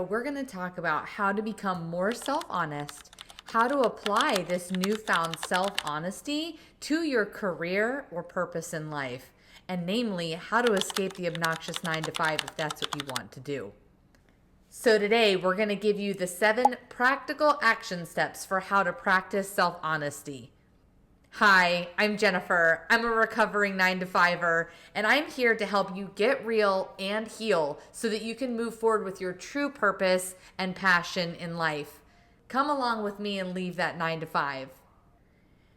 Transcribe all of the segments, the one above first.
We're going to talk about how to become more self-honest, how to apply this newfound self-honesty to your career or purpose in life, and namely, how to escape the obnoxious 9-to-5 if that's what you want to do. So today, we're going to give you the 7 practical action steps for how to practice self-honesty. Hi, I'm Jennifer. I'm a recovering 9-to-5er, and I'm here to help you get real and heal so that you can move forward with your true purpose and passion in life. Come along with me and leave that 9-to-5.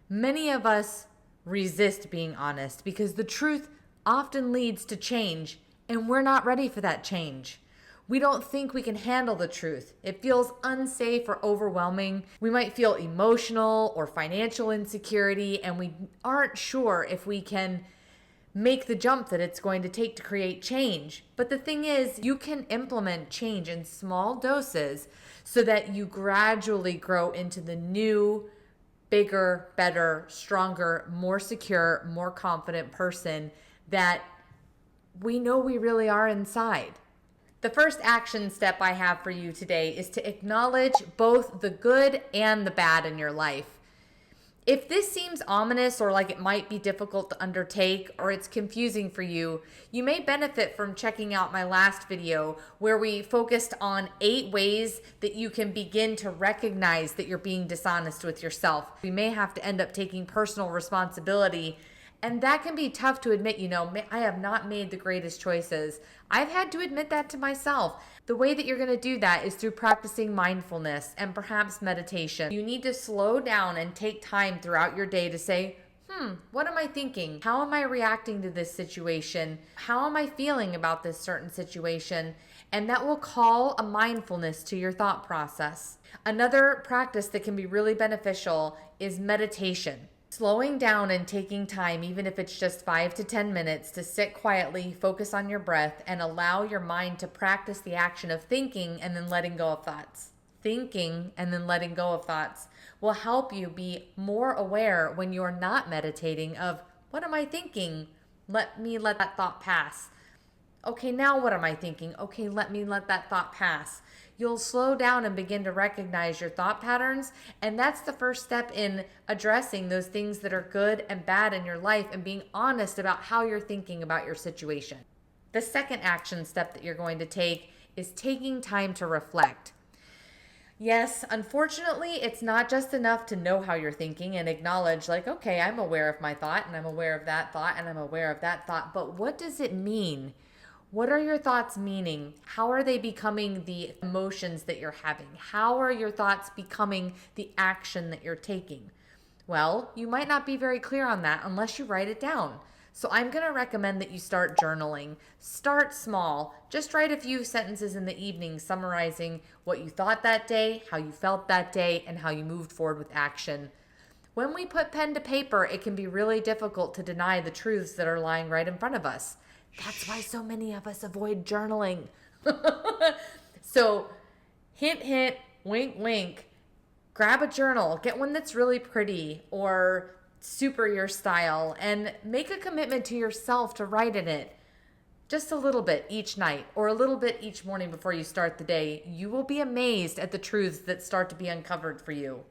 Many of us resist being honest because the truth often leads to change, and we're not ready for that change. We don't think we can handle the truth. It feels unsafe or overwhelming. We might feel emotional or financial insecurity, and we aren't sure if we can make the jump that it's going to take to create change. But the thing is, you can implement change in small doses so that you gradually grow into the new, bigger, better, stronger, more secure, more confident person that we know we really are inside. The first action step I have for you today is to acknowledge both the good and the bad in your life. If this seems ominous or like it might be difficult to undertake or it's confusing for you, you may benefit from checking out my last video where we focused on 8 ways that you can begin to recognize that you're being dishonest with yourself. You may have to end up taking personal responsibility. And that can be tough to admit, I have not made the greatest choices. I've had to admit that to myself. The way that you're going to do that is through practicing mindfulness and perhaps meditation. You need to slow down and take time throughout your day to say, what am I thinking? How am I reacting to this situation? How am I feeling about this certain situation? And that will call a mindfulness to your thought process. Another practice that can be really beneficial is meditation. Slowing down and taking time, even if it's just 5 to 10 minutes, to sit quietly, focus on your breath, and allow your mind to practice the action of thinking and then letting go of thoughts. Thinking and then letting go of thoughts will help you be more aware when you're not meditating of, what am I thinking? Let me let that thought pass. Okay, now what am I thinking? Okay, let me let that thought pass. You'll slow down and begin to recognize your thought patterns, and that's the first step in addressing those things that are good and bad in your life and being honest about how you're thinking about your situation. The second action step that you're going to take is taking time to reflect. Yes, unfortunately, it's not just enough to know how you're thinking and acknowledge okay, I'm aware of my thought and I'm aware of that thought and I'm aware of that thought, but what does it mean? What are your thoughts meaning? How are they becoming the emotions that you're having? How are your thoughts becoming the action that you're taking? Well, you might not be very clear on that unless you write it down. So I'm going to recommend that you start journaling. Start small. Just write a few sentences in the evening summarizing what you thought that day, how you felt that day, and how you moved forward with action. When we put pen to paper, it can be really difficult to deny the truths that are lying right in front of us. That's why so many of us avoid journaling. So, hint, hint, wink, wink. Grab a journal. Get one that's really pretty or super your style and make a commitment to yourself to write in it. Just a little bit each night or a little bit each morning before you start the day. You will be amazed at the truths that start to be uncovered for you.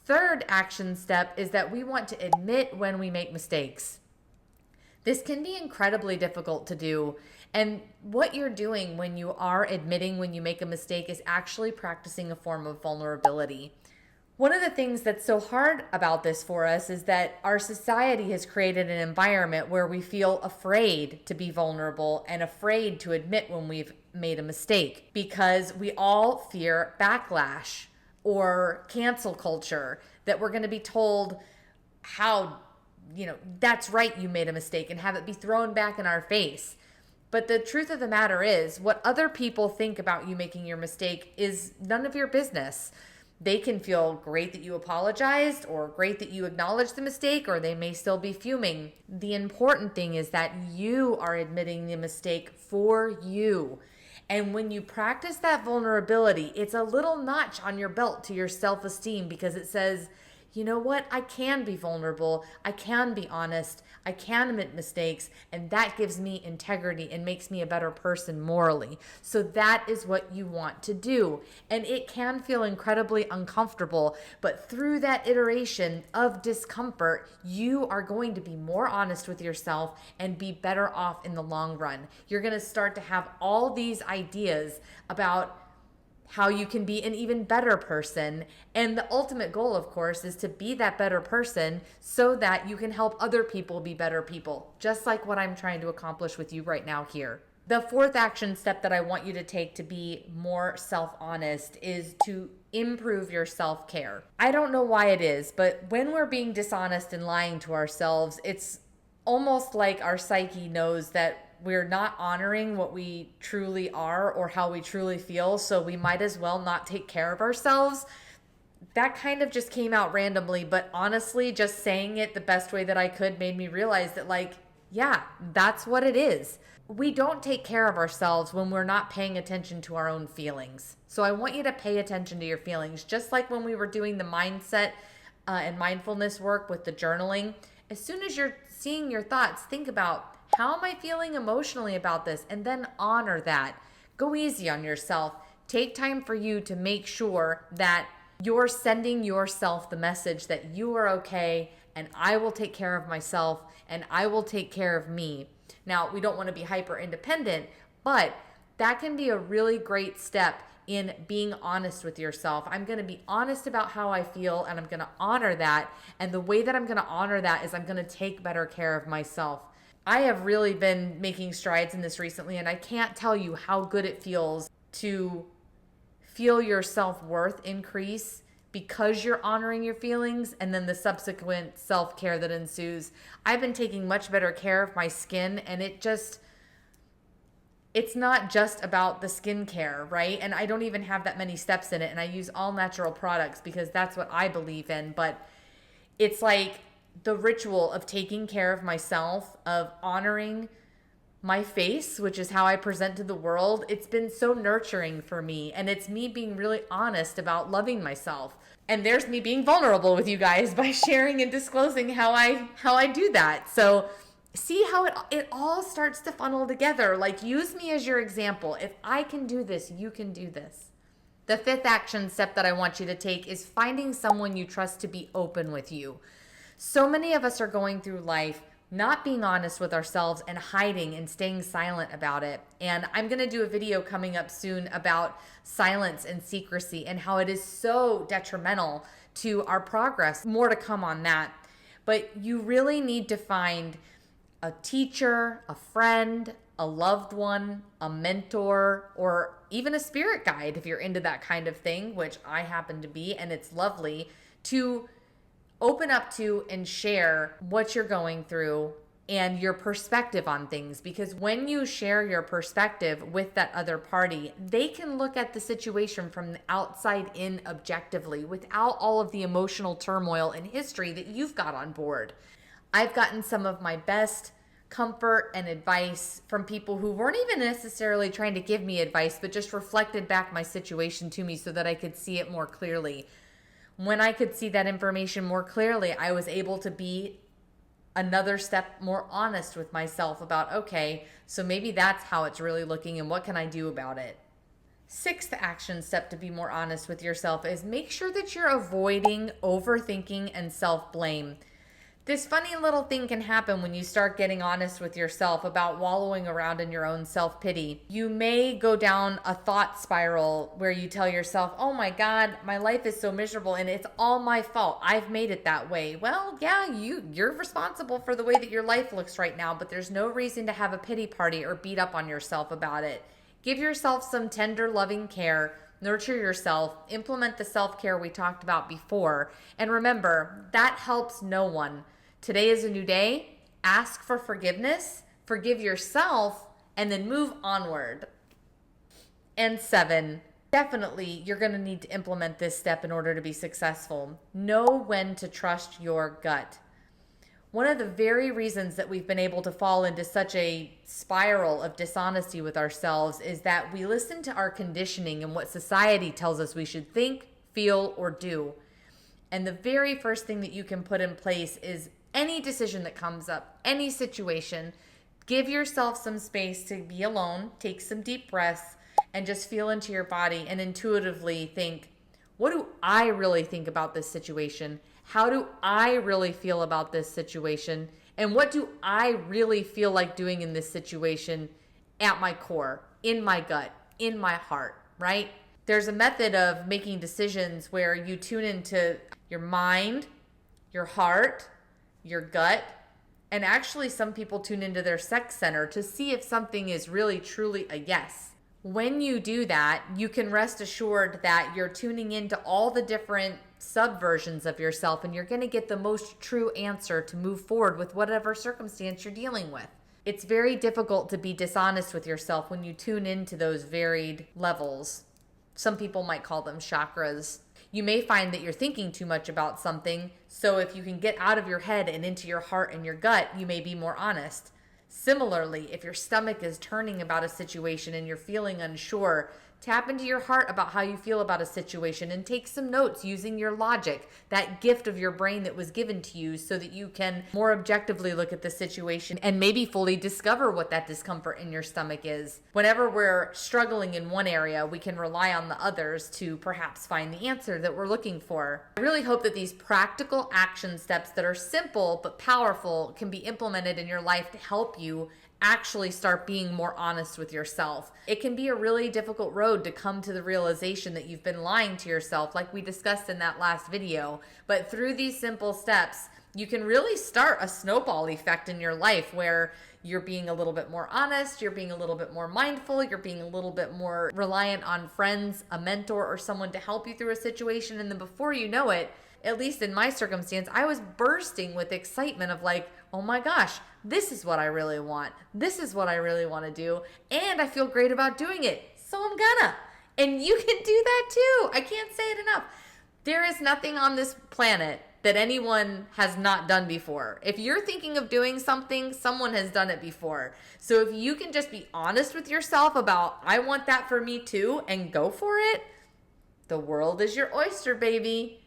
Third action step is that we want to admit when we make mistakes. This can be incredibly difficult to do, and what you're doing when you are admitting when you make a mistake is actually practicing a form of vulnerability. One of the things that's so hard about this for us is that our society has created an environment where we feel afraid to be vulnerable and afraid to admit when we've made a mistake because we all fear backlash or cancel culture, that we're going to be told how that's right, you made a mistake, and have it be thrown back in our face. But the truth of the matter is, what other people think about you making your mistake is none of your business. They can feel great that you apologized or great that you acknowledged the mistake, or they may still be fuming. The important thing is that you are admitting the mistake for you. And when you practice that vulnerability, it's a little notch on your belt to your self-esteem because it says, you know what? I can be vulnerable. I can be honest. I can admit mistakes. And that gives me integrity and makes me a better person morally. So that is what you want to do. And it can feel incredibly uncomfortable. But through that iteration of discomfort, you are going to be more honest with yourself and be better off in the long run. You're going to start to have all these ideas about how you can be an even better person. And the ultimate goal, of course, is to be that better person so that you can help other people be better people, just like what I'm trying to accomplish with you right now here. The fourth action step that I want you to take to be more self-honest is to improve your self-care. I don't know why it is, but when we're being dishonest and lying to ourselves, it's almost like our psyche knows that we're not honoring what we truly are or how we truly feel, so we might as well not take care of ourselves. That kind of just came out randomly, but honestly, just saying it the best way that I could made me realize that, like, yeah, that's what it is. We don't take care of ourselves when we're not paying attention to our own feelings. So I want you to pay attention to your feelings, just like when we were doing the mindset and mindfulness work with the journaling. As soon as you're seeing your thoughts, think about, how am I feeling emotionally about this? And then honor that. Go easy on yourself. Take time for you to make sure that you're sending yourself the message that you are okay and I will take care of myself and I will take care of me. Now, we don't want to be hyper independent, but that can be a really great step in being honest with yourself. I'm going to be honest about how I feel and I'm going to honor that. And the way that I'm going to honor that is I'm going to take better care of myself. I have really been making strides in this recently, and I can't tell you how good it feels to feel your self-worth increase because you're honoring your feelings and then the subsequent self-care that ensues. I've been taking much better care of my skin, and it's not just about the skincare, right? And I don't even have that many steps in it, and I use all natural products because that's what I believe in. But it's like the ritual of taking care of myself, of honoring my face, which is how I present to the world. It's been so nurturing for me, and it's me being really honest about loving myself. And there's me being vulnerable with you guys by sharing and disclosing how I do that. So see how it all starts to funnel together. Like, use me as your example. If I can do this, you can do this. The fifth action step that I want you to take is finding someone you trust to be open with you. So many of us are going through life not being honest with ourselves and hiding and staying silent about it. And I'm going to do a video coming up soon about silence and secrecy and how it is so detrimental to our progress. More to come on that. But you really need to find a teacher, a friend, a loved one, a mentor, or even a spirit guide if you're into that kind of thing, which I happen to be, and it's lovely, to open up to and share what you're going through and your perspective on things. Because when you share your perspective with that other party, they can look at the situation from the outside in objectively without all of the emotional turmoil and history that you've got on board. I've gotten some of my best comfort and advice from people who weren't even necessarily trying to give me advice, but just reflected back my situation to me so that I could see it more clearly. When I could see that information more clearly, I was able to be another step more honest with myself about, okay, so maybe that's how it's really looking and what can I do about it? Sixth action step to be more honest with yourself is make sure that you're avoiding overthinking and self-blame. This funny little thing can happen when you start getting honest with yourself about wallowing around in your own self-pity. You may go down a thought spiral where you tell yourself, oh my God, my life is so miserable and it's all my fault. I've made it that way. Well, yeah, you're responsible for the way that your life looks right now, but there's no reason to have a pity party or beat up on yourself about it. Give yourself some tender, loving care. Nurture yourself. Implement the self-care we talked about before. And remember, that helps no one. Today is a new day. Ask for forgiveness, forgive yourself, and then move onward. And 7, definitely you're going to need to implement this step in order to be successful. Know when to trust your gut. One of the very reasons that we've been able to fall into such a spiral of dishonesty with ourselves is that we listen to our conditioning and what society tells us we should think, feel, or do. And the very first thing that you can put in place is any decision that comes up, any situation, give yourself some space to be alone, take some deep breaths, and just feel into your body and intuitively think, what do I really think about this situation? How do I really feel about this situation? And what do I really feel like doing in this situation at my core, in my gut, in my heart, right? There's a method of making decisions where you tune into your mind, your heart, your gut, and actually some people tune into their sex center to see if something is really truly a yes. When you do that, you can rest assured that you're tuning into all the different subversions of yourself, and you're going to get the most true answer to move forward with whatever circumstance you're dealing with. It's very difficult to be dishonest with yourself when you tune into those varied levels. Some people might call them chakras. You may find that you're thinking too much about something, so if you can get out of your head and into your heart and your gut, you may be more honest. Similarly, if your stomach is turning about a situation and you're feeling unsure, tap into your heart about how you feel about a situation and take some notes using your logic, that gift of your brain that was given to you, so that you can more objectively look at the situation and maybe fully discover what that discomfort in your stomach is. Whenever we're struggling in one area, we can rely on the others to perhaps find the answer that we're looking for. I really hope that these practical action steps that are simple but powerful can be implemented in your life to help you actually start being more honest with yourself. It can be a really difficult road to come to the realization that you've been lying to yourself, like we discussed in that last video. But through these simple steps, you can really start a snowball effect in your life where you're being a little bit more honest, you're being a little bit more mindful, you're being a little bit more reliant on friends, a mentor, or someone to help you through a situation. And then before you know it, at least in my circumstance, I was bursting with excitement of like, oh my gosh, this is what I really want. This is what I really want to do. And I feel great about doing it. So I'm gonna. And you can do that too. I can't say it enough. There is nothing on this planet that anyone has not done before. If you're thinking of doing something, someone has done it before. So if you can just be honest with yourself about, I want that for me too, and go for it, the world is your oyster, baby.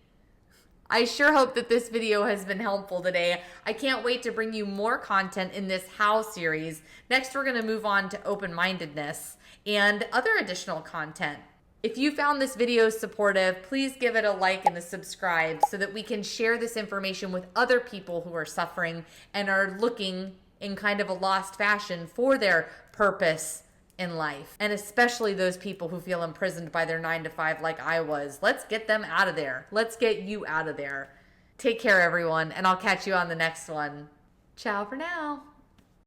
I sure hope that this video has been helpful today. I can't wait to bring you more content in this How series. Next, we're going to move on to open-mindedness and other additional content. If you found this video supportive, please give it a like and a subscribe so that we can share this information with other people who are suffering and are looking in kind of a lost fashion for their purpose in life, and especially those people who feel imprisoned by their 9-to-5 like I was. Let's get them out of there. Let's get you out of there. Take care, everyone, and I'll catch you on the next one. Ciao for now.